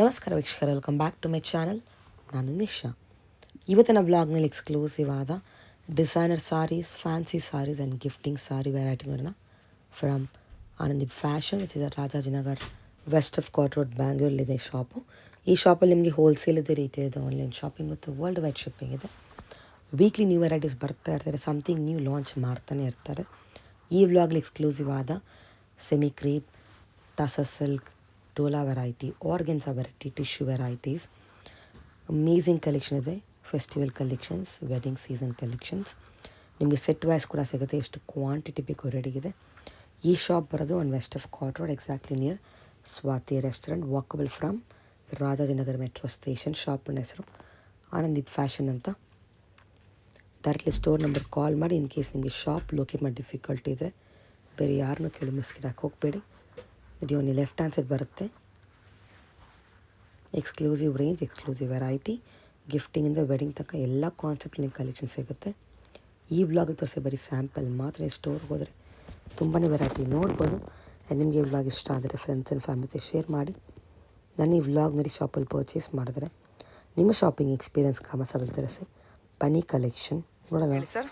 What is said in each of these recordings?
ನಮಸ್ಕಾರ ವೀಕ್ಷಕರೇ, welcome back to my channel. ನಾನು ನಿಶಾ. ಇವತ್ತಿನ ಬ್ಲಾಗ್ನಲ್ಲಿ ಎಕ್ಸ್ಕ್ಲೂಸಿವ್ ಆದ designer sarees, fancy sarees and gifting saree ವೆರೈಟಿಗಳನ್ನ from Anandi Fashion, which is Rajajinagar, West of Chord Road, ಬ್ಯಾಂಗ್ಳೂರಲ್ಲಿದೆ ಶಾಪು. ಈ ಶಾಪಲ್ಲಿ ನಿಮಗೆ ಹೋಲ್ಸೇಲ್ ಇದೆ, ರಿಟೇಲ್ ಇದೆ, ಆನ್ಲೈನ್ ಶಾಪಿಂಗ್ ಮತ್ತು ವರ್ಲ್ಡ್ ವೈಡ್ ಶಿಪ್ಪಿಂಗ್ ಇದೆ. ವೀಕ್ಲಿ ನ್ಯೂ ವೆರೈಟೀಸ್ ಬರ್ತಾ ಇರ್ತಾರೆ, ಸಮಥಿಂಗ್ ನ್ಯೂ ಲಾಂಚ್ ಮಾಡ್ತಾನೆ ಇರ್ತಾರೆ. ಈ ವ್ಲಾಗ್ಲಿ ಎಕ್ಸ್ಕ್ಲೂಸಿವ್ ಆದ semi crepe, tussar silk, Dola variety, organza variety, tissue varieties, amazing collection ಇದೆ. Festival collections, wedding season collections, ನಿಮಗೆ ಸೆಟ್ ವೈಸ್ ಕೂಡ ಸಿಗುತ್ತೆ. ಎಷ್ಟು ಕ್ವಾಂಟಿಟಿ ಬೇಕು ರೆಡಿಗಿದೆ. ಈ ಶಾಪ್ ಬರೋದು on West of Chord Road, exactly near Swati restaurant, walkable from Rajajinagar metro station. ಶಾಪಿನ ಹೆಸರು ಆನಂದಿ ಫ್ಯಾಷನ್ ಅಂತ. ಡೈರೆಕ್ಟ್ಲಿ ಸ್ಟೋರ್ ನಂಬರ್ ಕಾಲ್ ಮಾಡಿ. ಇನ್ ಕೇಸ್ ನಿಮಗೆ ಶಾಪ್ ಲೊಕೇಟ್ ಮಾಡಿ ಡಿಫಿಕಲ್ಟಿ ಇದ್ದರೆ ಬೇರೆ ಯಾರನ್ನೂ ಕೇಳಿ ಮಿಸ್ಕಿಡಕ್ಕೆ ಹೋಗಬೇಡಿ. ವಿಡಿಯೋ ನೀವು ಲೆಫ್ಟ್ ಹ್ಯಾಂಡ್ ಸೈಡ್ ಬರುತ್ತೆ. ಎಕ್ಸ್ಕ್ಲೂಸಿವ್ ರೇಂಜ್, ಎಕ್ಸ್ಕ್ಲೂಸಿವ್ ವೆರೈಟಿ, ಗಿಫ್ಟಿಂಗಿಂದ ವೆಡ್ಡಿಂಗ್ ತನಕ ಎಲ್ಲ ಕಾನ್ಸೆಪ್ಟ್ ನಿಮ್ಮ ಕಲೆಕ್ಷನ್ ಸಿಗುತ್ತೆ. ಈ ಬ್ಲಾಗ್ ತೋರಿಸಿ ಬರೀ ಸ್ಯಾಂಪಲ್ ಮಾತ್ರ. ಸ್ಟೋರ್ಗೆ ಹೋದರೆ ತುಂಬಾ ವೆರೈಟಿ ನೋಡ್ಬೋದು. ಆ್ಯಂಡ್ ನಿಮಗೆ ಈ ವ್ಲಾಗ್ ಇಷ್ಟ ಆದರೆ ಫ್ರೆಂಡ್ಸ್ ಆ್ಯಂಡ್ ಫ್ಯಾಮಿಲಿ ಜೊತೆ ಶೇರ್ ಮಾಡಿ. ನಾನು ಈ ವ್ಲಾಗ್ನಲ್ಲಿ ಶಾಪಲ್ಲಿ ಪರ್ಚೇಸ್ ಮಾಡಿದ್ರೆ ನಿಮ್ಮ ಶಾಪಿಂಗ್ ಎಕ್ಸ್ಪೀರಿಯನ್ಸ್ ಕಾಮಸಲ್ಲಿ ತಿಳಿಸಿ. ಬನ್ನಿ ಕಲೆಕ್ಷನ್ ನೋಡೋಣ. ಸರ್,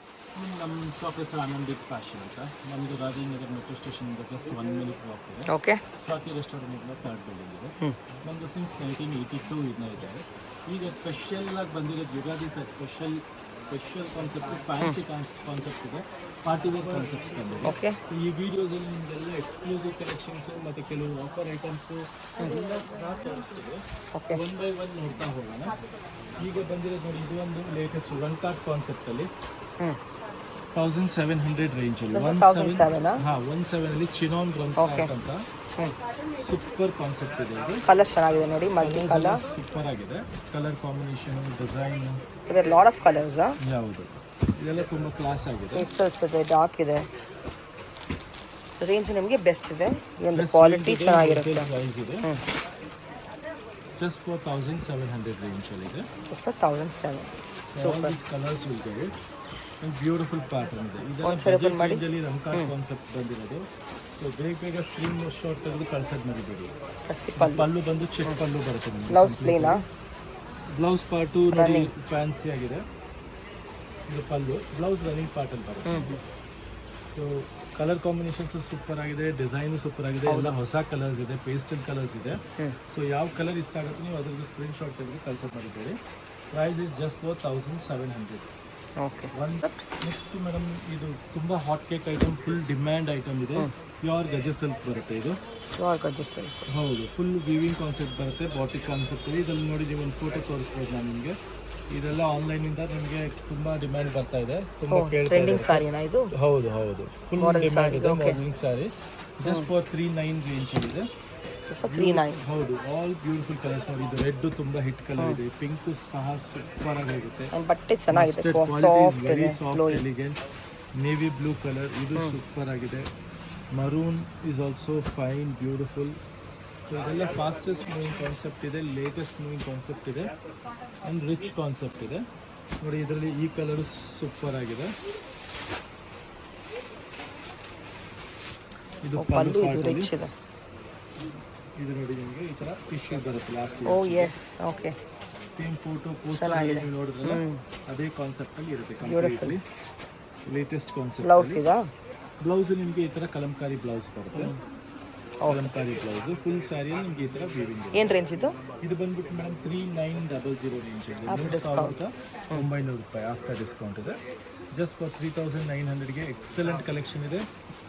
ನಮ್ಮ ಶಾಪ್ ಹೆಸರು ಆನಂದಿ ಫ್ಯಾಷನ್ ಅಂತ. ನಮ್ಮದು ರಾಜಾಜಿನಗರ್ ಮೆಟ್ರೋ ಸ್ಟೇಷನಿಂದ ಜಸ್ಟ್ 1 minute ವಾಕ್ ಇದೆ. ಓಕೆ. ಸ್ವಾತಿ ರೆಸ್ಟೋರೆಂಟಿಂದ 3rd ಬಿಲ್ಡಿಂಗ್ ಇದೆ. ನಮ್ಮದು ಸಿನ್ಸ್ 1982 ಇದನ್ನ ಇದೆ. ಈಗ ಸ್ಪೆಷಲ್ ಆಗಿ ಬಂದಿರೋದು Ugadi special concept, fancy concept ಇದೆ, ಪಾರ್ಟಿ ವೇರ್ ಕಾನ್ಸೆಪ್ಟ್ಸ್ ಬಂದಿದೆ. ಓಕೆ. ಈ ವಿಡಿಯೋದಲ್ಲಿ ನಿಮಗೆಲ್ಲ ಎಕ್ಸ್ಕ್ಲೂಸಿವ್ ಕಲೆಕ್ಷನ್ಸು ಮತ್ತು ಕೆಲವು ಆಫರ್ ಐಟಮ್ಸು ಎಲ್ಲ ತೋರಿಸ್ತೀವಿ. ಓಕೆ. 1 by 1 ನೋಡ್ತಾ ಹೋಗೋಣ. ಈಗ ಬಂದಿರೋದು ನೋಡಿ, ಇದು ಒಂದು ಲೇಟೆಸ್ಟ್ 1 ಕಾರ್ಡ್ ಕಾನ್ಸೆಪ್ಟಲ್ಲಿ 1700 ರೇಂಜಲ್ಲಿ 17 ಅಲ್ಲಿ ಚಿನಾನ್ ಗ್ರೌಂಡ್ ಅಂತ ಸೂಪರ್ ಕಾನ್ಸೆಪ್ಟ್ ಇದೆ. ಇದು ಕಲರ್ ಚೆನ್ನಾಗಿದೆ ನೋಡಿ, ಮಲ್ಟಿ ಕಲರ್ ಸೂಪರ್ ಆಗಿದೆ. ಕಲರ್ ಕಾಂಬಿನೇಷನ್, ಡಿಸೈನ್, ಇದೆ ಲಾಟ್ ಆಫ್ ಕಲರ್ಸ್. ಯಾವುದು ಇದೆಲ್ಲ ತುಂಬ ಕ್ಲಾಸ್ ಆಗಿದೆ. ಪೇಸ್ಟಲ್ಸ್ ಇದೆ, ಡಾರ್ಕ್ ಇದೆ. ರೇಂಜ್ ನಿಮಗೆ ಬೆಸ್ಟ್ ಇದೆ. ಈ ಒಂದು ಕ್ವಾಲಿಟಿ ಚೆನ್ನಾಗಿರುತ್ತೆ. ಪ್ರೈಸ್ ಇದೆ ಜಸ್ಟ್ ಫಾರ್ 1700 ರೇಂಜಲ್ಲಿ ಇದೆ. Just for 1700. Super colours will get it. Beautiful pattern ಇದೆ. ಇದೆಲ್ಲ ರೇಂಜಲ್ಲಿ ರಂಕಾರ್ಡ್ ಕಾನ್ಸೆಪ್ಟ್ ಬಂದಿರೋದು. ಸೊ ಬೇಗ ಸ್ಕ್ರೀನ್ ಶಾಟ್ ತೆಗೆದು ಕಳ್ಸೋದು ಮರಿಬೇಡಿ. ಪಲ್ಲು ಬಂದು ಚೆಕ್ ಪಲ್ಲು ಬರುತ್ತೆ ನಿಮಗೆ. ಬ್ಲೌಸ್ ಪ್ಲೇನಾ? ಬ್ಲೌಸ್ ಪಾರ್ಟು ನೋಡಿ ಫ್ಯಾನ್ಸಿ ಆಗಿದೆ. ಇದು ಪಲ್ಲು, ಬ್ಲೌಸ್ ರನ್ನಿಂಗ್ ಪಾರ್ಟಲ್ಲಿ ಬರುತ್ತೆ. ಸೊ ಕಲರ್ ಕಾಂಬಿನೇಷನ್ಸು ಸೂಪರ್ ಆಗಿದೆ, ಡಿಸೈನು ಸೂಪರ್ ಆಗಿದೆ. ಎಲ್ಲ ಹೊಸ ಕಲರ್ಸ್ ಇದೆ, ಪೇಸ್ಟಲ್ ಕಲರ್ಸ್ ಇದೆ. ಸೊ ಯಾವ ಕಲರ್ ಇಷ್ಟ ಆಗುತ್ತೆ ನೀವು ಅದ್ರದ್ದು ಸ್ಕ್ರೀನ್ ಶಾಟ್ ತೆಗೆದು ಕಳ್ಸೋದು ಮರಿಬೇಡಿ. Price is just for 1700. Okay. Next madam, ಇದು ತುಂಬ hot cake item, full demand item ಇದೆ. ಪ್ಯೂರ್ ಗಜ ಸಿಲ್ಕ್ ಬರುತ್ತೆ ಇದು. ಪ್ಯೂರ್ ಗಜ ಸಿಲ್ಕ್, ಹೌದು. ಫುಲ್ ವೀವಿಂಗ್ ಕಾನ್ಸೆಪ್ಟ್ ಬರುತ್ತೆ, ಬಾಟಿಕ್ ಕಾನ್ಸೆಪ್ಟ್ ಇದೆ. ಇದರಲ್ಲಿ ನೋಡಿ ನೀವು ಒಂದು ಫೋಟೋ ತೋರಿಸ್ಬೋದು ನಾನು ನಿಮಗೆ. ಇದೆಲ್ಲ ಆನ್ಲೈನಿಂದ ನಿಮಗೆ ತುಂಬ ಡಿಮ್ಯಾಂಡ್ ಬರ್ತಾ ಇದೆ, ತುಂಬ ಟ್ರೆಂಡಿಂಗ್ ಸಾರಿನಾ ಇದು? ಹೌದು, ಫುಲ್ ಡಿಮ್ಯಾಂಡ್ ಇದೆ. Modelling sorry just for 39 range ಇದೆ. 39. ಹೌದು, ಆಲ್ ಬ್ಯೂಟಿಫುಲ್ ಕಲರ್ಸ್ ನೋಡಿ. ಇದು ರೆಡ್ ತುಂಬಾ ಹಿಟ್ ಕಲರ್ ಇದೆ, ಪಿಂಕ್ ಸಹ ಸೂಪರ್ ಆಗಿರುತ್ತೆ. ಬಟ್ಟೆ ಚೆನ್ನಾಗಿದೆ, very soft elegant. Navy blue colour, ಇದು ಸೂಪರ್ ಆಗಿದೆ. Maroon is also fine, beautiful. So ಇದೆಲ್ಲ ಫಾಸ್ಟೆಸ್ಟ್ ಮೂವಿಂಗ್ ಕಾನ್ಸೆಪ್ಟ್ ಇದೆ, ಲೇಟೆಸ್ಟ್ ಮೂವಿಂಗ್ ಕಾನ್ಸೆಪ್ಟ್ ಇದೆ, ಆ್ಯಂಡ್ ರಿಚ್ ಕಾನ್ಸೆಪ್ಟ್ ಇದೆ. ನೋಡಿ ಇದರಲ್ಲಿ ಈ ಕಲರು ಸೂಪರ್ ಆಗಿದೆ. ಇದು ಪಲ್ಲು ರಿಚ್ ಇದೆ. ಇದು ನೋಡಿ ನಿಮಗೆ ಈ ತರ ಟಿಶ್ಯೂ ಬರುತ್ತೆ last. Oh yes, okay. Same photo poster ನೀವು ನೋಡಿದ್ರಲ್ಲ ಅದೇ ಕಾನ್ಸೆಪ್ಟ್ ಅಲ್ಲಿ ಇರುತ್ತೆ. Completely latest concept. ಬ್ಲೌಸ್ ಇದಾ? ಬ್ಲೌಸ್ ನಿಮಗೆ ಈ ತರ ಕಲಂಕಾರಿ ಬ್ಲೌಸ್ ಬರುತ್ತೆ. ಕಲಂಕಾರಿ ಬ್ಲೌಸ್ ಫುಲ್ ಸ್ಯಾರಿಯಲ್ಲಿ ನಿಮಗೆ ಈ ತರ ವೀವಿಂಗ್. ಏನು ರೇಂಜ್ ಇದು? ಇದು ಬಂದ್ಬಿಟ್ಟು ಮೇಡಮ್ 3900 ರೇಂಜ್ ಇದೆ. 900 ರೂಪಾಯಿ ಆಫ್ಟರ್ ಡಿಸ್ಕೌಂಟ್ ಇದೆ. ಜಸ್ಟ್ ಫಾರ್ 3900ಗೆ ಎಕ್ಸಲೆಂಟ್ ಕಲೆಕ್ಷನ್ ಇದೆ,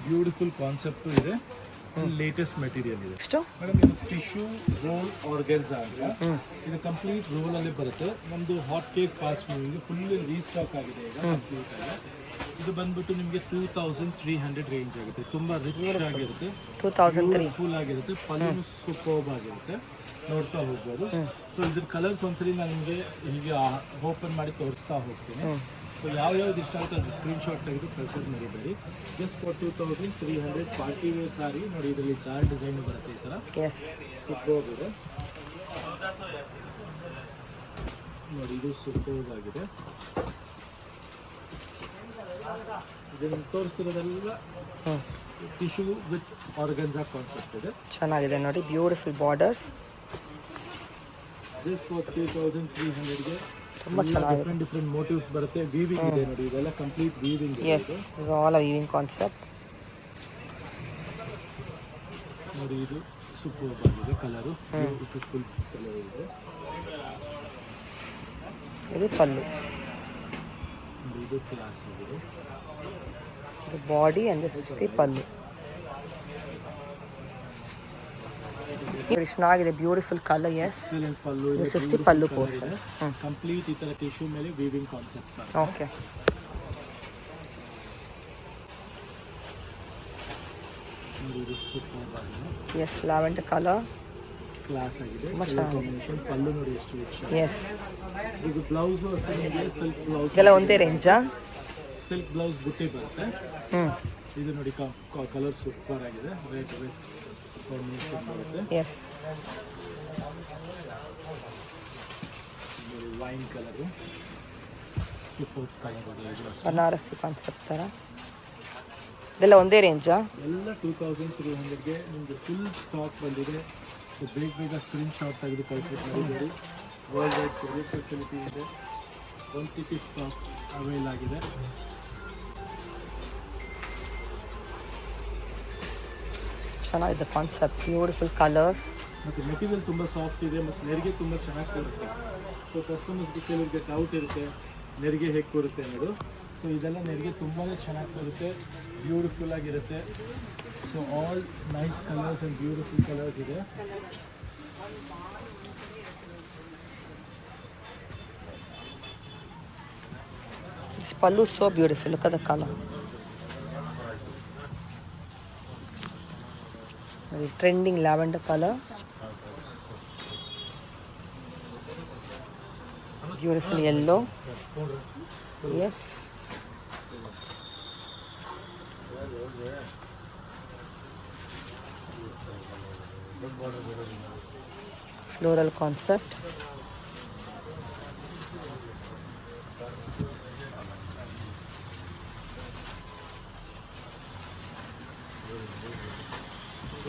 ಬ್ಯೂಟಿಫುಲ್ ಕಾನ್ಸೆಪ್ಟ್ ಇದೆ, ಲೇಟೆಸ್ಟ್ ಮೆಟೀರಿಯಲ್ ಇದೆ. ಮೇಡಮ್ ಇದು ಟಿಶ್ಯೂ ರೋಲ್ ಆರ್ಗೆನ್ಸಾ ಅಂತ. ಇದು ಕಂಪ್ಲೀಟ್ ರೋಲ್ ಅಲ್ಲಿ ಬರುತ್ತೆ. ನಮ್ದು hot cake fast moving full restock ಆಗಿದೆ ಈಗ ಕಂಪ್ಲೀಟ್ ಆಗಿ. ಇದು ಬಂದ್ಬಿಟ್ಟು ನಿಮಗೆ 2300 ರೇಂಜ್ ಆಗುತ್ತೆ. ತುಂಬಾ ರಿಚ್ ಆಗಿರುತ್ತೆ, 2003 ಫುಲ್ ಆಗಿರುತ್ತೆ. ಪಲ್ಲು ಸೂಪರ್ಬ್ ಆಗಿರುತ್ತೆ, ನೋಡ್ತಾ ಹೋಗ್ಬೋದು. ಸೊ ಇದ್ರ ಕಲರ್ಸ್ ಒಂದ್ಸರಿ ನಾನು ನಿಮಗೆ ಹೀಗೆ ಓಪನ್ ಮಾಡಿ ತೋರಿಸ್ತಾ ಹೋಗ್ತೀನಿ. ಸೊ ಯಾವ್ಯಾವ್ದು ಇಷ್ಟ ಆಗುತ್ತೆ ಅದು ಸ್ಕ್ರೀನ್ ಶಾಟ್ ತೆಗೆದು ಕಳ್ಸೋದು ಮರಿಬೇಡಿ. ಜಸ್ಟ್ ಫಾರ್ 2300 ಪಾರ್ಟಿ ವೇರ್ ಸಾರಿ ನೋಡಿ. ಇದರಲ್ಲಿ ಚಾರ್ ಡಿಸೈನ್ ಬರುತ್ತೆ ಈ ಥರ. ಸೂಪರ್ಬ್ ಇದೆ ನೋಡಿ, ಇದು ಸೂಪರ್ಬ್ ಆಗಿದೆ. ಇದನ್ನು ತೋರಿಸ್ತಿರೋದೆಲ್ಲ ಟಿಶ್ಯೂ ವಿತ್ ಆರ್ಗನ್ಸಾ ಕಾನ್ಸೆಪ್ಟ್ ಇದೆ. ಚೆನ್ನಾಗಿದೆ ನೋಡಿ, ಬ್ಯೂಟಿಫುಲ್ ಬಾರ್ಡರ್ಸ್. ಜಸ್ಟ್ ಫಾರ್ 3300ಗೆ ತುಂಬ ಚೆನ್ನಾಗಿದೆ. ಡಿಫ್ರೆಂಟ್ ಡಿಫ್ರೆಂಟ್ ಮೋಟಿವ್ಸ್ ಬರುತ್ತೆ. ವೀವಿಂಗ್ ಇದೆ ನೋಡಿ, ಇದೆಲ್ಲ ಕಂಪ್ಲೀಟ್ ವೀವಿಂಗ್ ಇದೆ. Yes is all a weaving concept. ನೋಡಿ ಇದು ಸೂಪರ್ ಆಗಿದೆ ಕಲರು, ಬ್ಯೂಟಿಫುಲ್ ಕಲರ್ ಇದೆ. ಇದು ಪಲ್ಲು, ನೋಡಿ ಇದು ಕ್ಲಾಸ್ ಆಗಿದೆ. ಇದು body and this is the pallu. ಚೆನ್ನಾಗಿದೆ, beautiful colour. Yes excellent pallu ಇದೆ. This is the pallu portion. Complete ಈ ತರ ಟಿಶ್ಯೂ ಮೇಲೆ ವೀವಿಂಗ್ ಕಾನ್ಸೆಪ್ಟ್ ಬರುತ್ತೆ. ಓಕೆ. ನೋಡಿ ಇದು ಸೂಪರ್ ಆಗಿದೆ, ಎಸ್ ಲ್ಯಾವೆಂಡರ್ ಕಲರ್, ಕ್ಲಾಸ್ ಆಗಿದೆ. ತುಂಬ ಚೆನ್ನಾಗಿದೆ. ಕಾಂಬಿನೇಷನ್ ಪಲ್ಲು ನೋಡಿ ಎಷ್ಟು ರಿಚ್. ಎಸ್ ಇದು ಬ್ಲೌಸು ಅಷ್ಟೇ ನಿಮಗೆ ಸಿಲ್ಕ್ ಬ್ಲೌಸ್, ಇದೆಲ್ಲ ಒಂದೇ ರೇಂಜಾ? ಸಿಲ್ಕ್ ಬ್ಲೌಸ್ ಬುಟ್ಟಿ ಬರುತ್ತೆ. ಹ್ಞೂ ಇದು ನೋಡಿ ಕಲರ್ ಸೂಪರ್ ಆಗಿದೆ, ರೆಡ್ ರೆಡ್ ಕಾಂಬಿನೇಷನ್ ಬರುತ್ತೆ. Yes wine colour super colour ಇದೆ. ಇದು ಅಷ್ಟೇ. ಬನಾರಸಿ ಕಾನ್ಸೆಪ್ಟ್ ಥರ. ಇದೆಲ್ಲ ಒಂದೇ ರೇಂಜಾ? ಎಲ್ಲ 2300ಗೆ ನಿಮಗೆ ಫುಲ್ ಸ್ಟಾಕ್ ಬಂದಿದೆ. ಸೊ ಬೇಗ ಸ್ಕ್ರೀನ್ ಶಾಟ್ ತೆಗೆದು ಕಳಿಸ್ಬಿಟ್ಟು ಮಾಡಿದ್ದೀರಿ. ವರ್ಲ್ಡ್ ವೈಡ್ ಕೊರಿಯರ್ ಫೆಸಿಲಿಟಿ ಇದೆ. ಕ್ವಾಂಟಿಟಿ ಸ್ಟಾಕ್ ಅವೈಲ್ ಆಗಿದೆ. ಚೆನ್ನಾಗಿದೆ ಕಾನ್ಸೆಪ್ಟ್, ಬ್ಯೂಟಿಫುಲ್ ಕಲರ್ಸ್. ಮತ್ತು ಮೆಟೀರಿಯಲ್ ತುಂಬ ಸಾಫ್ಟ್ ಇದೆ ಮತ್ತು ನೆರಿಗೆ ತುಂಬ ಚೆನ್ನಾಗಿ ಕೊಡುತ್ತೆ. ಸೊ ಕಸ್ಟಮರ್ಸ್ಗೆ ಕೆಲವರಿಗೆ ಡೌಟ್ ಇರುತ್ತೆ ನೆರಿಗೆ ಹೇಗೆ ಕೊಡುತ್ತೆ ಅನ್ನೋದು. ಸೊ ಇದೆಲ್ಲ ನೆರಿಗೆ ತುಂಬಾ ಚೆನ್ನಾಗಿ ಬರುತ್ತೆ, ಬ್ಯೂಟಿಫುಲ್ ಆಗಿರುತ್ತೆ. So all nice colours and beautiful colours ಇದೆ. This pallu is so beautiful. Look at the color. Very trending lavender color. Beautiful yellow. Yes. Floral concept.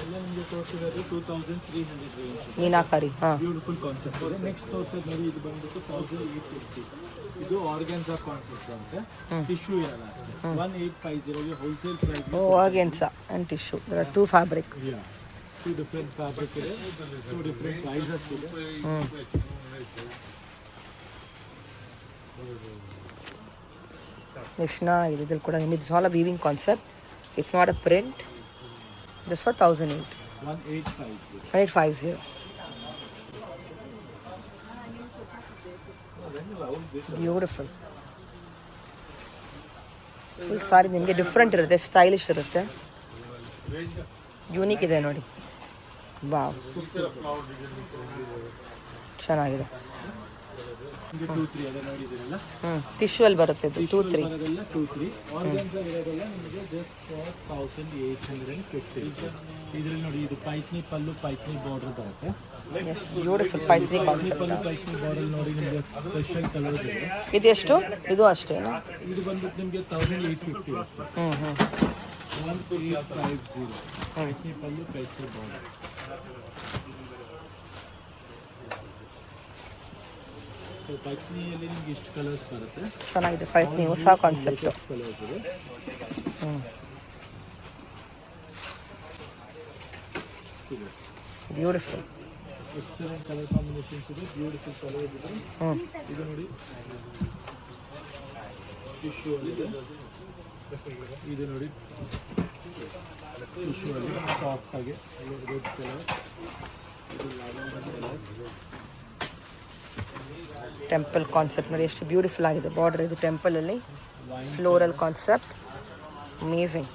ಎಲ್ಲ ನಿಮಗೆ ತೋರಿಸಿರೋದು 2300 ರೇಂಜ್. ಮೀನಾಕರಿ. ಹಾಂ, ಬ್ಯೂಟಿಫುಲ್ ಕಾನ್ಸೆಪ್ಟ್ ಇದೆ. ನೆಕ್ಸ್ಟ್ ತೋರಿಸೋದು ನೋಡಿ, ಇದು ಬಂದ್ಬಿಟ್ಟು 1850. ಇದು ಆರ್ಗ್ಯಾನ್ಸಾ ಕಾನ್ಸೆಪ್ಟ್ ಅಂತೆ. ಟಿಶ್ಯೂ ಇರಲ್ಲ ಅಷ್ಟೇ. 1850ಗೆ wholesale price. organza and tissue. There are two fabric. Two different fabric ಇದೆ, ಟೂ ಡಿಫ್ರೆಂಟ್ ಪ್ರೈಸಸ್ ಇದೆ. Nishna, idralli kuda it's all a weaving concept. It's not a print. Just for 1008. 1850. 1850. Beautiful. Full ಸಾರಿ ನಿಮಗೆ different ಇರುತ್ತೆ, stylish ಇರುತ್ತೆ, unique ಇದೆ ನೋಡಿ. Wow, ಚೆನ್ನಾಗಿದೆ. Tissue ಅಲ್ಲಿ ಬರುತ್ತೆ ಇದು 2-3. ಬರೋದೆಲ್ಲ 2-3. ಆರ್ಗನ್ಸಾ ಇರೋದೆಲ್ಲ ನಿಮಗೆ ಜಸ್ಟ್ ಫಾರ್ 1850. ಇದರಲ್ಲಿ ನೋಡಿ, ಇದು ಪೈತ್ನಿ ಪಲ್ಲು, ಪೈತ್ನಿ ಬಾರ್ಡರ್ ಬರುತ್ತೆ. ಎಸ್, ಬ್ಯೂಟಿಫುಲ್ ಪೈತ್ನಿ ಪಲ್ಲು ಕಾನ್ಸೆಪ್ಟ್. ಪೈತ್ನಿ ಬಾರ್ಡರ್ ನೋಡಿ, ನಿಮಗೆ ಸ್ಪೆಷಲ್ ಕಲರ್ ಇದೆ. ಇದು ಎಷ್ಟು? ಇದು ಅಷ್ಟೇನಾ? ಇದು ಬಂದ್ಬಿಟ್ಟು ನಿಮಗೆ 1850 ಅಷ್ಟೇ. 1850 ಪೈತ್ನಿ ಪಲ್ಲು, ಪೈತ್ನಿ ಬಾರ್ಡರ್. ಸೊ ಪೈತ್ನಿಯಲ್ಲಿ ನಿಮ್ಗೆ ಇಷ್ಟು ಕಲರ್ಸ್ ಬರುತ್ತೆ. ಚೆನ್ನಾಗಿದೆ ಪೈತ್ನಿ, ಹೊಸ ಕಾನ್ಸೆಪ್ಟ್. ಕಲರ್ಸ್ ಇದೆ. ಬ್ಯೂಟಿಫುಲ್. ಎಕ್ಸಲೆಂಟ್ ಕಲರ್ ಕಾಂಬಿನೇಷನ್ಸ್ ಇದೆ, ಬ್ಯೂಟಿಫುಲ್ ಕಲರ್ ಇದೆ. ಇದು ನೋಡಿ, ಟಿಶ್ಯೂ ಅಲ್ಲಿ ಇದೆ. ಇದು ನೋಡಿ, ಟಿಶ್ಯೂ ಅಲ್ಲಿ ಸಾಫ್ಟ್ ಆಗಿ ರೆಡ್ ಕಲರ್. ಇದು ಲ್ಯಾವೆಂಡರ್ ಕಲರ್. ಟೆಂಪಲ್ ಕಾನ್ಸೆಪ್ಟ್ ನೋಡಿ ಎಷ್ಟು ಬ್ಯೂಟಿಫುಲ್ ಆಗಿದೆ ಬಾರ್ಡರ್. ಇದು ಟೆಂಪಲಲ್ಲಿ ಫ್ಲೋರಲ್ ಕಾನ್ಸೆಪ್ಟ್, ಅಮೇಝಿಂಗ್.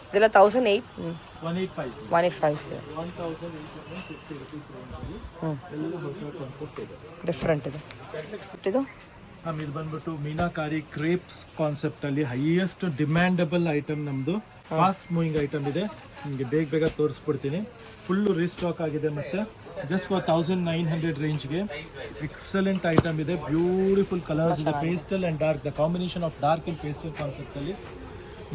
ಇದೆಲ್ಲ 1850. 1850. 1850. 1850 rupees ರೇಂಜಲ್ಲಿ ಎಲ್ಲ ಹೊಸ ಕಾನ್ಸೆಪ್ಟ್ ಇದೆ, ಡಿಫ್ರೆಂಟ್ ಇದೆ. ಇದು ಇದು ಬಂದ್ಬಿಟ್ಟು ಮೀನಾಕಾರಿ ಕ್ರೇಪ್ಸ್ ಕಾನ್ಸೆಪ್ಟ್ ಅಲ್ಲಿ ಹೈಯೆಸ್ಟ್ ಡಿಮ್ಯಾಂಡಬಲ್ ಐಟಮ್ ನಮ್ದು. ಫಾಸ್ಟ್ ಮೂವಿಂಗ್ ಐಟಮ್ ಇದೆ, ನಿಮಗೆ ಬೇಗ ತೋರಿಸ್ಬಿಡ್ತೀನಿ. ಫುಲ್ಲು ರೀಸ್ಟಾಕ್ ಆಗಿದೆ. ಮತ್ತೆ ಜಸ್ಟ್ ಫಾರ್ 1900 ರೇಂಜ್ಗೆ ಎಕ್ಸಲೆಂಟ್ ಐಟಮ್ ಇದೆ. ಬ್ಯೂಟಿಫುಲ್ ಕಲರ್ಸ್ ಇದೆ, pastel and dark. The combination of dark and pastel ಕಾನ್ಸೆಪ್ಟಲ್ಲಿ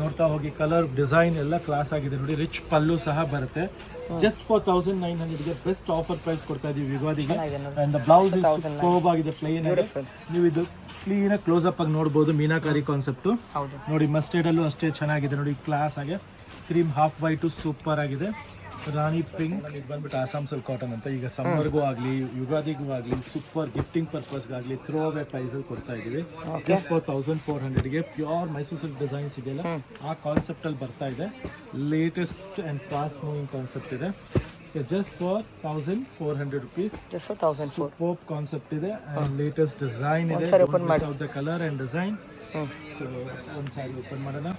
ನೋಡ್ತಾ ಹೋಗಿ. ಕಲರ್ ಡಿಸೈನ್ ಎಲ್ಲ ಕ್ಲಾಸ್ ಆಗಿದೆ ನೋಡಿ. ರಿಚ್ ಪಲ್ಲು ಸಹ ಬರುತ್ತೆ. ಜಸ್ಟ್ ಫಾರ್ 1900ಗೆ ಬೆಸ್ಟ್ ಆಫರ್ ಪ್ರೈಸ್ ಕೊಡ್ತಾ ಇದೀವಿ ಯುಗಾದಿಗೆ. ಚೆನ್ನಾಗಿದೆ ನೋಡಿ. ಅಂಡ್ ಬ್ಲೌಸ್ ಇಸ್ ಸೂಪರ್ಬ್ ಆಗಿದೆ, ಪ್ಲೇನ್ ಆಗಿ. ನೀವು ಇದು ಕ್ಲೀನ್ ಆಗಿ ಕ್ಲೋಸ್ ಅಪ್ ಆಗಿ ನೋಡಬಹುದು. ಮೀನಾಕಾರಿ ಕಾನ್ಸೆಪ್ಟ್ ಹೌದು ನೋಡಿ. ಮಸ್ಟರ್ಡ್ ಅಲ್ಲೂ ಅಷ್ಟೇ ಚೆನ್ನಾಗಿದೆ ನೋಡಿ, ಕ್ಲಾಸ್ ಆಗಿ. ಕ್ರೀಮ್ ಹಾಫ್ ವೈಟ್ ಸೂಪರ್ ಆಗಿದೆ. ರಾಣಿ ಪಿಂಕ್ ಇದು ಬಂದ್ಬಿಟ್ಟು ಆಸಾಮ್ ಸಿಲ್ಕ್ ಕಾಟನ್ ಅಂತ. ಈಗ ಸಮ್ಮರ್ಗೂ ಆಗಲಿ ಯುಗಾದಿಗೂ ಆಗಲಿ ಸೂಪರ್ ಗಿಫ್ಟಿಂಗ್ ಪರ್ಪಸ್ಗಾಗಲಿ ಥ್ರೋ ಅವೇ ಪ್ರೈಸಲ್ಲಿ ಕೊಡ್ತಾ ಇದೀವಿ. ಜಸ್ಟ್ ಫಾರ್ 1400ಗೆ ಪ್ಯೂರ್ ಮೈಸೂರು ಸಿಲ್ಕ್ ಡಿಸೈನ್ಸ್ ಇದೆಯಲ್ಲ ಆ ಕಾನ್ಸೆಪ್ಟ್ ಅಲ್ಲಿ ಬರ್ತಾ ಇದೆ. Latest and fast moving concept ಇದೆ. Just for 1400 rupees. Just for 1004. ಪೋಪ್ ಕಾನ್ಸೆಪ್ಟ್ ಇದೆ ಅಂಡ್ ಲೇಟೆಸ್ಟ್ ಡಿಸೈನ್ ಇದೆ. The colour and design. So ಒಂದು ಸಾರಿ ಓಪನ್ ಮಾಡೋಣ.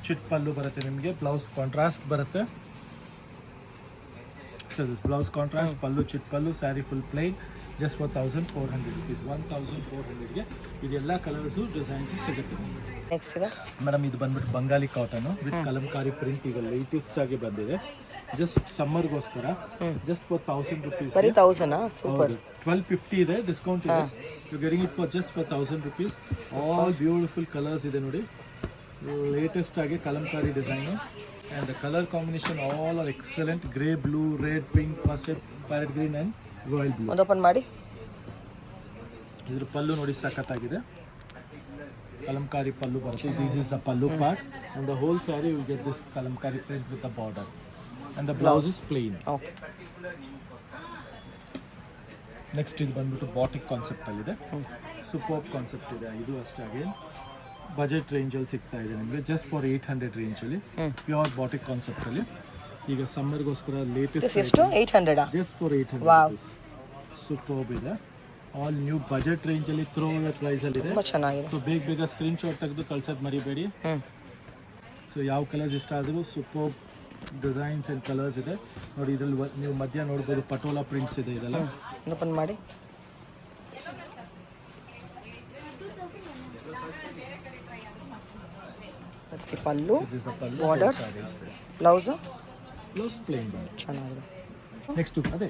ಚಿಟ್ ಪಲ್ಲು ಬರುತ್ತೆ ನಿಮಗೆ, ಬ್ಲೌಸ್ ಕಾಂಟ್ರಾಸ್ಟ್ ಬರುತ್ತೆ. ಬ್ಲೌಸ್ ಕಾಂಟ್ರಾಸ್ಟ್, ಪಲ್ಲು ಚಿಟ್ pallu, saree full plain. Just for 1400 rupees. 1400ಗೆ ಇದೆಲ್ಲ ಕಲರ್ಸು ಡಿಸೈನ್ಸು ಸಿಗುತ್ತೆ. ನೆಕ್ಸ್ಟ್ ಇದೆ ಮೇಡಮ್ ಇದು ಬಂದ್ಬಿಟ್ಟು Bengali cotton with kalamkari print. ಈಗ ಲೇಟೆಸ್ಟ್ ಆಗಿ ಬಂದಿದೆ. ಜಸ್ಟ್ ಸಮ್ಮರ್ಗೋಸ್ಕರ ಜಸ್ಟ್ ಫಾರ್ 1000 rupees. ಬರೀ 1000 ಸೂಪರ್. 1250 ಇದೆ, ಡಿಸ್ಕೌಂಟ್ ಇದೆ. You getting it for just for 1000 rupees. All beautiful colours ಇದೆ ನೋಡಿ. ಲೇಟೆಸ್ಟ್ ಆಗಿ kalamkari design and the color combination all are excellent. Grey, blue, red, pink, mustard, parrot green and royal blue. ಒಂದು open ಮಾಡಿ. ಇದ್ರ ಪಲ್ಲು ನೋಡಿ ಸಖತ್ತಾಗಿದೆ. ಕಲಂಕಾರಿ ಪಲ್ಲು ಬರುತ್ತೆ. This is the pallu part and the whole saree you get this kalamkari print with the border and the blouse is plain. Okay next ಇದು ಬಂದ್ಬಿಟ್ಟು batik concept ಅಲ್ಲಿ ಇದೆ. ಸೂಪರ್ ಕಾನ್ಸೆಪ್ಟ್ ಇದೆ. ಇದು ಅಷ್ಟೇ ಅಗೇನ್ ಬಜೆಟ್ ರೇಂಜಲ್ಲಿ ಸಿಗ್ತಾ ಇದೆ ನಿಮಗೆ. ಜಸ್ಟ್ ಫಾರ್ 800 ರೇಂಜಲ್ಲಿ ಪ್ಯೂರ್ ಬಾಟಿಕ್ ಕಾನ್ಸೆಪ್ಟ್ ಅಲ್ಲಿ. ಈಗ ಸಮ್ಮರ್ಗೋಸ್ಕರ ಲೇಟೆಸ್ಟ್ ಎಷ್ಟು 800 ಜಸ್ಟ್ ಫಾರ್ 800 ಸೂಪರ್ಬ್ ಇದೆ. ಆಲ್ ನ್ಯೂ ಬಜೆಟ್ ರೇಂಜಲ್ಲಿ ಥ್ರೋ ಅವೇ ಪ್ರೈಸಲ್ಲಿ ಇದೆ. ತುಂಬಾ ಚೆನ್ನಾಗಿದೆ. ಸೊ ಬೇಗ ಸ್ಕ್ರೀನ್ ಶಾಟ್ ತೆಗೆದು ಕಳ್ಸೋದು ಮರಿಬೇಡಿ. ಸೊ ಯಾವ ಕಲರ್ಸ್ ಇಷ್ಟ ಆದರೂ ಸೂಪರ್ ಡಿಸೈನ್ಸ್ ಆ್ಯಂಡ್ ಕಲರ್ಸ್ ಇದೆ ನೋಡಿ. ಇದ್ರಲ್ಲಿ ನೀವು ಮಧ್ಯ ನೋಡ್ಬೋದು ಪಟೋಲಾ ಪ್ರಿಂಟ್ಸ್ ಇದೆ. ಇದೆಲ್ಲ ಓಪನ್ ಮಾಡಿ. That's the pallu, borders, blouse plain. ಚೆನ್ನಾಗಿದೆ. ನೆಕ್ಸ್ಟ್ ಅದೇ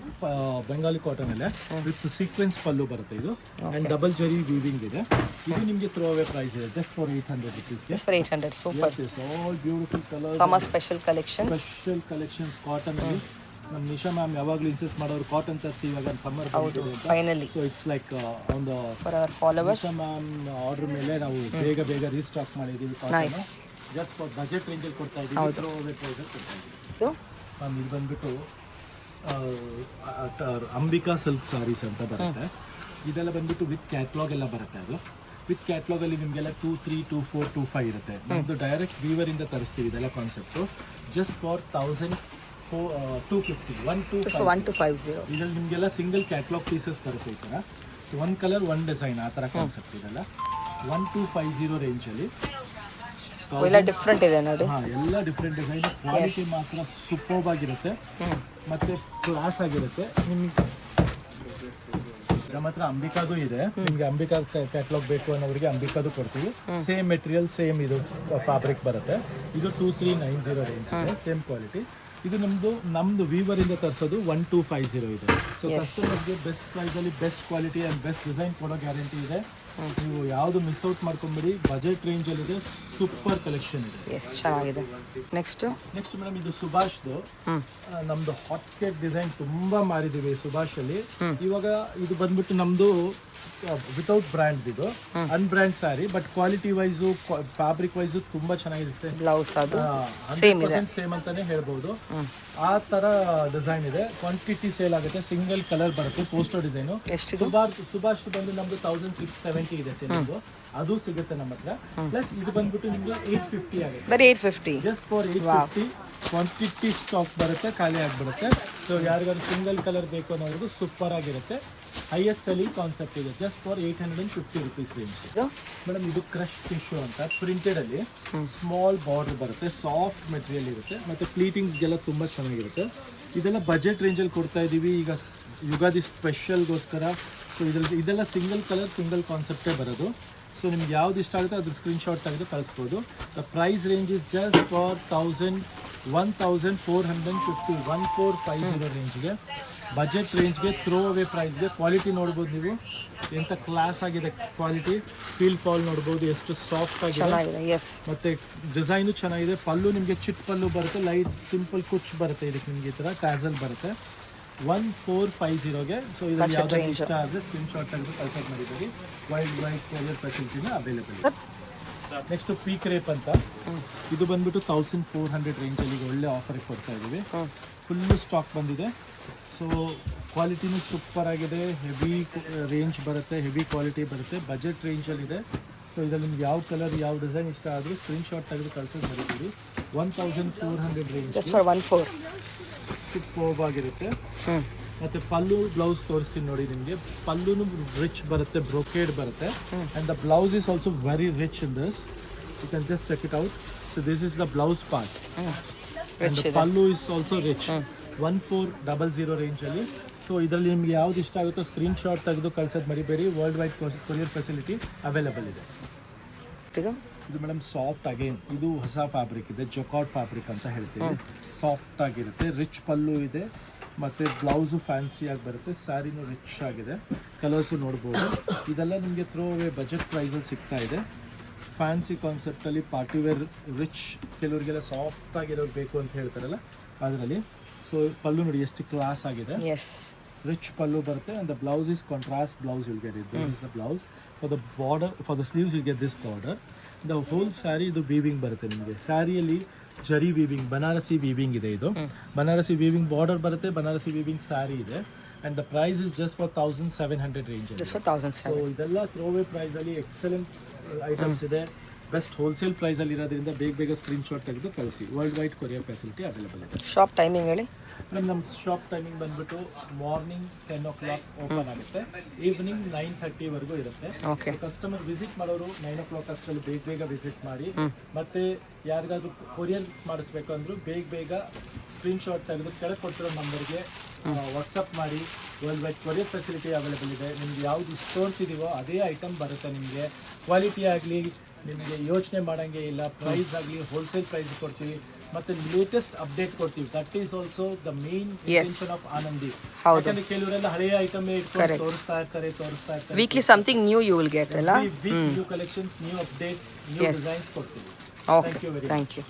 ಬೆಂಗಾಲಿ ಕಾಟನ್ ಅಲ್ಲೇ ವಿತ್ ಸೀಕ್ವೆನ್ಸ್ ಪಲ್ಲು ಬರುತ್ತೆ ಇದು ಅಂಡ್ ಡಬಲ್ ಜರಿ ವೀವಿಂಗ್ ಇದೆ. ಇದು ನಿಮಗೆ ಥ್ರೋ ಅವೇ ಪ್ರೈಸ್ ಇದೆ just for 800 rupees. Just for 800 super. All beautiful colours. Summer special collections. Special collections cotton ಅಲ್ಲಿ. ನಮ್ಮ ನಿಶಾ ಮ್ಯಾಮ್ ಯಾವಾಗಲೂ ಇನ್ಸಿಸ್ಟ್ ಮಾಡೋರು ಕಾಟನ್ ತರಿಸಿ ಇವಾಗ ಸಮ್ಮರ್ ಹೌದು finally. So it's like on the for our followers. Nisha ma'am order ಮೇಲೆ ನಾವು ಬೇಗ ರೀಸ್ಟಾಕ್ ಮಾಡಿದ್ದೀವಿ ಕಾಟನ್. ಜಸ್ಟ್ ಫಾರ್ ಬಜೆಟ್ ರೇಂಜಲ್ಲಿ ಕೊಡ್ತಾ ಇದ್ದೀವಿ. ಥ್ರೋ ಅವೇ ಪ್ರೈಸಲ್ಲಿ ಕೊಡ್ತಾ ಇದ್ದೀವಿ. ಇದು ಬಂದ್ಬಿಟ್ಟು ಅಂಬಿಕಾ ಸಿಲ್ಕ್ ಸಾರೀಸ್ ಅಂತ ಬರುತ್ತೆ. ಇದೆಲ್ಲ ಬಂದ್ಬಿಟ್ಟು ವಿತ್ ಕ್ಯಾಟ್ಲಾಗ್ ಎಲ್ಲ ಬರುತ್ತೆ. ಅದು ವಿತ್ ಕ್ಯಾಟ್ಲಾಗಲ್ಲಿ ನಿಮಗೆಲ್ಲ 2, 3, 2, 4, 2, 5 ಇರುತ್ತೆ. ನಮ್ಮದು ಡೈರೆಕ್ಟ್ ವೀವರಿಂದ ತರಿಸ್ತೀವಿ ಇದೆಲ್ಲ ಕಾನ್ಸೆಪ್ಟು. ಜಸ್ಟ್ ಫಾರ್ 1250 1250 ಇದರಲ್ಲಿ ನಿಮಗೆಲ್ಲ ಸಿಂಗಲ್ ಕ್ಯಾಟ್ಲಾಗ್ ಪೀಸಸ್ ಬರುತ್ತೆ ಈ ಥರ. ಒನ್ ಕಲರ್ ಒನ್ ಡಿಸೈನ್ ಆ ಥರ ಕಾನ್ಸೆಪ್ಟ್ ಇದೆಲ್ಲ. 1250 ರೇಂಜಲ್ಲಿ ಎಲ್ಲ ಡಿಫ್ರೆಂಟ್ ಇದೆ ನೋಡಿ. ಎಲ್ಲ ಡಿಫ್ರೆಂಟ್ ಡಿಸೈನ್. ಕ್ವಾಲಿಟಿ ಮಾತ್ರ ಸೂಪರ್ಬ್ ಆಗಿರುತ್ತೆ ಮತ್ತೆ ಕ್ಲಾಸ್ ಆಗಿರುತ್ತೆ. ನಿಮ್ಗೆ ನಮ್ಮ ಹತ್ರ ಅಂಬಿಕಾದು ಇದೆ. ನಿಮ್ಗೆ ಅಂಬಿಕಾ ಕ್ಯಾಟ್ಲಾಗ್ ಬೇಕು ಅನ್ನೋರಿಗೆ ಅಂಬಿಕಾದು ಕೊಡ್ತೀವಿ. ಸೇಮ್ ಮೆಟೀರಿಯಲ್ ಸೇಮ್ ಇದು ಫ್ಯಾಬ್ರಿಕ್ ಬರುತ್ತೆ. ಇದು 2390 ರೇಂಜ್ ಇದೆ, ಸೇಮ್ ಕ್ವಾಲಿಟಿ. ಇದು ನಮ್ದು ವೀವರ್ ಇಂದ ತರಿಸೋದು 1250 ಇದೆ. ಸೊ ಕಸ್ಟಮರ್ಗೆ ಬೆಸ್ಟ್ ಪ್ರೈಸಲ್ಲಿ best quality and best design ಕೊಡೋ ಗ್ಯಾರಂಟಿ ಇದೆ. ನೀವು ಯಾವುದು ಮಿಸ್ ಔಟ್ ಮಾಡ್ಕೊಂಬಿಡಿ. ಬಜೆಟ್ ರೇಂಜಲ್ಲಿದೆ, ಸೂಪರ್ ಕಲೆಕ್ಷನ್ ಇದೆ. ಚೆನ್ನಾಗಿದೆ. ನೆಕ್ಸ್ಟ್ ಮೇಡಮ್ ಇದು ಸುಭಾಷ್ದು. ನಮ್ದು ಹಾಟ್ ಕೇಕ್ ಡಿಸೈನ್ ತುಂಬಾ ಮಾರಿದೀವಿ ಸುಭಾಷಲ್ಲಿ. ಇವಾಗ ಇದು ಬಂದ್ಬಿಟ್ಟು ನಮ್ದು ವಿತೌಟ್ ಬ್ರ್ಯಾಂಡ್, ಇದು unbrand saree. But quality wise fabric wise ತುಂಬಾ ಚೆನ್ನಾಗಿದೆ. ಬ್ಲೌಸ್ ಅದು 100% ಸೇಮ್ ಅಂತಾನೆ ಹೇಳ್ಬೋದು. ಆ ತರ ಡಿಸೈನ್ ಇದೆ. ಕ್ವಾಂಟಿಟಿ ಸೇಲ್ ಆಗುತ್ತೆ. ಸಿಂಗಲ್ ಕಲರ್ ಬರುತ್ತೆ. Poster design. ಸುಭಾಷ್ ಬಂದು ನಮ್ದು 1670 ಇದೆ ಸೇಲ್. ಅದು ಸಿಗುತ್ತೆ ನಮ್ಮ ಹತ್ರ. ಪ್ಲಸ್ ಇದು ಬಂದ್ಬಿಟ್ಟು ನಿಮ್ಗೆ 850 ಆಗುತ್ತೆ. ಬರೀ 850 ಜಸ್ಟ್ ಫಾರ್ 850. ಕ್ವಾಂಟಿಟಿ ಸ್ಟಾಕ್ ಬರುತ್ತೆ, ಖಾಲಿ ಆಗಿಬಿಡುತ್ತೆ. ಸೊ ಯಾರಿಗಾದ್ರು ಸಿಂಗಲ್ ಕಲರ್ ಬೇಕು ಅನ್ನೋದು ಸೂಪರ್ ಆಗಿರುತ್ತೆ. ಹೈಯೆಸ್ಟ್ ಸೆಲ್ಲಿಂಗ್ ಕಾನ್ಸೆಪ್ಟ್ ಇದೆ. Just for 850 rupees range. Madam ಇದು ಕ್ರಶ್ ಟಿಶ್ಯೂ ಅಂತ ಪ್ರಿಂಟೆಡ್ ಅಲ್ಲಿ ಸ್ಮಾಲ್ ಬಾರ್ಡರ್ ಬರುತ್ತೆ. ಸಾಫ್ಟ್ ಮೆಟೀರಿಯಲ್ ಇರುತ್ತೆ ಮತ್ತೆ ಪ್ಲೀಟಿಂಗ್ಸ್ಗೆಲ್ಲ ತುಂಬಾ ಚೆನ್ನಾಗಿರುತ್ತೆ. ಇದೆಲ್ಲ ಬಜೆಟ್ ರೇಂಜಲ್ಲಿ ಕೊಡ್ತಾ ಇದ್ದೀವಿ ಈಗ ಯುಗಾದಿ ಸ್ಪೆಷಲ್ಗೋಸ್ಕರ. ಸೊ ಇದೆಲ್ಲ ಸಿಂಗಲ್ ಕಲರ್ ಸಿಂಗಲ್ ಕಾನ್ಸೆಪ್ಟೇ ಬರೋದು. ಸೊ ನಿಮ್ಗೆ ಯಾವ್ದು ಇಷ್ಟ ಆಗುತ್ತೆ ಅದ್ರ ಸ್ಕ್ರೀನ್ಶಾಟ್ ತೆಗೆದು ಕಳಿಸ್ಬೋದು. The price range is just for 1450 ರೇಂಜ್ಗೆ, ಬಜೆಟ್ ರೇಂಜ್ಗೆ, ಥ್ರೋ ಅವೇ ಪ್ರೈಸ್ಗೆ. ಕ್ವಾಲಿಟಿ ನೋಡ್ಬೋದು ನೀವು, ಎಂಥ ಕ್ಲಾಸ್ ಆಗಿದೆ ಕ್ವಾಲಿಟಿ. ಫೀಲ್ ಫಾಲ್ ನೋಡ್ಬೋದು ಎಷ್ಟು ಸಾಫ್ಟ್ ಆಗಿದೆ, ಚೆನ್ನಾಗಿದೆ. ಎಸ್, ಮತ್ತೆ ಡಿಸೈನು ಚೆನ್ನಾಗಿದೆ. ಪಲ್ಲು ನಿಮಗೆ ಚಿಟ್ ಪಲ್ಲು ಬರುತ್ತೆ, ಲೈಟ್ ಸಿಂಪಲ್ ಕುಚ್ ಬರುತ್ತೆ. ಇದಕ್ಕೆ ನಿಮಗೆ ಈ ಥರ ಟ್ಯಾಸಲ್ ಬರುತ್ತೆ 1450ಗೆ. ಸೊ ಇದರಲ್ಲಿ ಯಾವ್ದು ಇಷ್ಟ ಆದರೆ ಸ್ಕ್ರೀನ್ಶಾಟ್ ತೆಗೆದು ಕಳ್ಸೋದು ಮಾಡಿದ್ದೀವಿ. ವೈಡ್ ಕೊರಿಯರ್ ಫೆಸಿಲಿಟಿನ ಅವೈಲೇಬಲ್ ಇದೆ. ನೆಕ್ಸ್ಟ್ ಪೀಕ್ ರೇಪ್ ಅಂತ, ಇದು ಬಂದ್ಬಿಟ್ಟು 1400 ರೇಂಜಲ್ಲಿ ಒಳ್ಳೆ ಆಫರ್ಗೆ ಕೊಡ್ತಾ ಇದ್ದೀವಿ. ಫುಲ್ಲು ಸ್ಟಾಕ್ ಬಂದಿದೆ. ಸೊ ಕ್ವಾಲಿಟಿನೂ ಸೂಪರ್ ಆಗಿದೆ, ಹೆವಿ ರೇಂಜ್ ಬರುತ್ತೆ, ಹೆವಿ ಕ್ವಾಲಿಟಿ ಬರುತ್ತೆ, ಬಜೆಟ್ ರೇಂಜಲ್ಲಿದೆ. ಸೊ ಇದರಲ್ಲಿ ನಿಮ್ಗೆ ಯಾವ ಕಲರ್ ಯಾವ ಡಿಸೈನ್ ಇಷ್ಟ ಆದರೂ ಸ್ಕ್ರೀನ್ಶಾಟ್ ತೆಗೆದು ಕಳ್ಸೋದು ಮರಿತೀವಿ. 1400 ರೇಂಜ್ ಜಸ್ಟ್ ಫಾರ್ 14. ಸೂಪರ್ವಾಗಿರುತ್ತೆ. ಮತ್ತು ಪಲ್ಲು ಬ್ಲೌಸ್ ತೋರಿಸ್ತೀನಿ ನೋಡಿ ನಿಮಗೆ. ಪಲ್ಲುನು ರಿಚ್ ಬರುತ್ತೆ, ಬ್ರೊಕೇಡ್ ಬರುತ್ತೆ. And the blouse is also very rich in this. You can just check it out. So this is the blouse part. And the pallu is also rich. 1400 ರೇಂಜಲ್ಲಿ. So ಇದರಲ್ಲಿ ನಿಮ್ಗೆ ಯಾವ್ದು ಇಷ್ಟ ಆಗುತ್ತೋ ಸ್ಕ್ರೀನ್ಶಾಟ್ ತೆಗೆದು ಕಳ್ಸೋದು ಮರಿಬೇಡಿ. World wide courier facility available ಇದೆ. ಇದು ಮೇಡಮ್ ಸಾಫ್ಟ್ ಅಗೇನ್, ಇದು ಹೊಸ ಫ್ಯಾಬ್ರಿಕ್ ಇದೆ, ಜೊಕಾರ್ಡ್ ಫ್ಯಾಬ್ರಿಕ್ ಅಂತ ಹೇಳ್ತೀವಿ. ಸಾಫ್ಟ್ ಆಗಿರುತ್ತೆ, ರಿಚ್ ಪಲ್ಲು ಇದೆ, ಮತ್ತು ಬ್ಲೌಸು ಫ್ಯಾನ್ಸಿಯಾಗಿ ಬರುತ್ತೆ. ಸ್ಯಾರಿನೂ ರಿಚ್ ಆಗಿದೆ, ಕಲರ್ಸು ನೋಡ್ಬೋದು. ಇದೆಲ್ಲ ನಿಮಗೆ ಥ್ರೋ ಅವೇ ಬಜೆಟ್ ಪ್ರೈಸಲ್ಲಿ ಸಿಗ್ತಾ ಇದೆ. ಫ್ಯಾನ್ಸಿ ಕಾನ್ಸೆಪ್ಟಲ್ಲಿ ಪಾರ್ಟಿವೇರ್ ರಿಚ್, ಕೆಲವರಿಗೆಲ್ಲ ಸಾಫ್ಟ್ ಆಗಿರೋದು ಬೇಕು ಅಂತ ಹೇಳ್ತಾರಲ್ಲ ಅದರಲ್ಲಿ. ಸೊ ಪಲ್ಲು ನೋಡಿ ಎಷ್ಟು ಕ್ಲಾಸ್ ಆಗಿದೆ, ರಿಚ್ ಪಲ್ಲು ಬರುತ್ತೆ. And the blouse is contrast blouse will get it. This is the blouse. For the border, for the sleeves will get this border. The whole sari ಇದು ವೀವಿಂಗ್ ಬರುತ್ತೆ ನಿಮಗೆ. ಸ್ಯಾರಿಯಲ್ಲಿ ಜರಿ ವೀವಿಂಗ್, ಬನಾರಸಿ ವೀವಿಂಗ್ ಇದೆ. ಇದು ಬನಾರಸಿ ವೀವಿಂಗ್ ಬಾರ್ಡರ್ ಬರುತ್ತೆ, Banarasi weaving sari ಇದೆ. And the price is just for 1700 range. So ಇದೆಲ್ಲ throwaway ಪ್ರೈಸಲ್ಲಿ ಎಕ್ಸಲೆಂಟ್ ಐಟಮ್ಸ್ ಇದೆ. ಬೆಸ್ಟ್ ಹೋಲ್ಸೇಲ್ ಪ್ರೈಸಲ್ಲಿ ಇರೋದ್ರಿಂದ ಬೇಗ ಸ್ಕ್ರೀನ್ಶಾಟ್ ತೆಗೆದು ಕಳಿಸಿ. World wide courier facility available ಇದೆ. ಶಾಪ್ ಟೈಮಿಂಗ್ ಹೇಳಿ ಮೇಡಮ್. ನಮ್ಮ ಶಾಪ್ ಟೈಮಿಂಗ್ ಬಂದ್ಬಿಟ್ಟು ಮಾರ್ನಿಂಗ್ 10 o'clock ಓಪನ್ ಆಗುತ್ತೆ, ಈವ್ನಿಂಗ್ 9:30ವರೆಗೂ ಇರುತ್ತೆ. ಕಸ್ಟಮರ್ ವಿಸಿಟ್ ಮಾಡೋರು 9 o'clock ಅಷ್ಟರಲ್ಲಿ ಬೇಗ ವಿಸಿಟ್ ಮಾಡಿ. ಮತ್ತೆ ಯಾರಿಗಾದ್ರೂ ಕೊರಿಯರ್ ಮಾಡಿಸ್ಬೇಕು ಅಂದರೂ ಬೇಗ ಸ್ಕ್ರೀನ್ಶಾಟ್ ತೆಗೆದು ಕೆಳಗೆ ಕೊಟ್ಟಿರೋ ನಂಬರ್ಗೆ ವಾಟ್ಸಪ್ ಮಾಡಿ. World wide courier facility available ಇದೆ. ನಿಮ್ಗೆ ಯಾವ್ದು ತೋರಿಸಿದೀವೋ ಅದೇ ಐಟಮ್ ಬರುತ್ತೆ ನಿಮಗೆ. ಕ್ವಾಲಿಟಿ ಆಗಲಿ ನಿಮಗೆ ಯೋಚನೆ ಮಾಡೋಂಗೆ ಇಲ್ಲ. ಪ್ರೈಸ್ ಆಗಲಿ ಹೋಲ್ಸೇಲ್ ಪ್ರೈಸ್ ಕೊಡ್ತೀವಿ, ಮತ್ತು ಲೇಟೆಸ್ಟ್ ಅಪ್ಡೇಟ್ ಕೊಡ್ತೀವಿ. That is also the main intention of Anandi. ಯಾಕಂದ್ರೆ ಕೆಲವರೆಲ್ಲ ಹಳೆಯ ಐಟಮ್ ಇಟ್ಕೊಂಡು ತೋರಿಸ್ತಾ ಇರ್ತಾರೆ. Weekly something new you will get ಅಲ್ಲ. New collections, new updates, new designs ಕೊಡ್ತೀವಿ. Thank you.